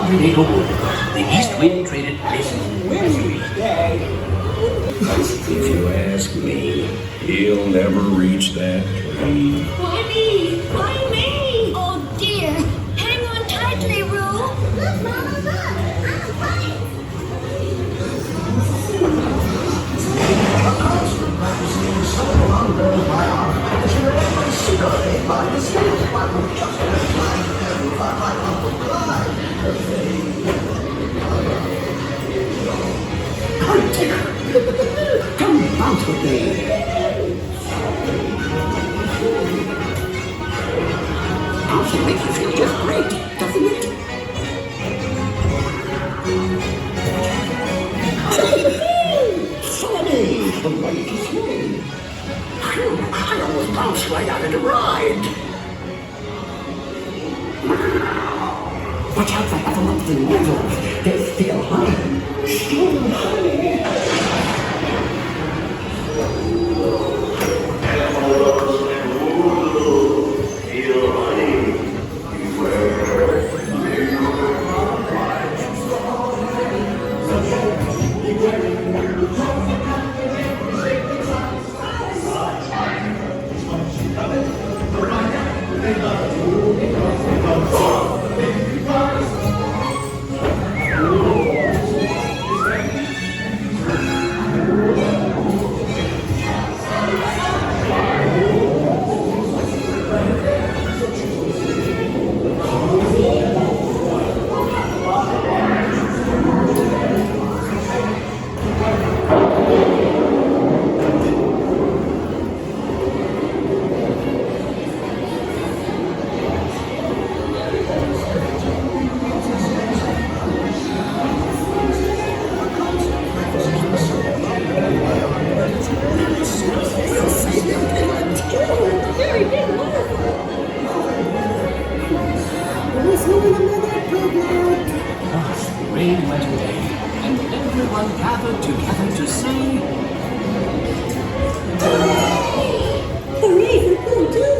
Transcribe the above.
Hundred-Acre Wood. The east wind traded places as you eat. If you ask me, he'll never reach that tree. Why me? Why me? Oh dear. Hang on tightly, Roo. Look, Mama, look. I'm fine. Tigger, come bounce with me. Bouncing makes you feel just great, doesn't it? Funny, the way to swing. Phew, I almost bounced right out of the ride. Watch out for Heffalumps and Woozles. They're still honey. Still honey. Rain went away, and everyone gathered together to say, Hooray for Pooh, too.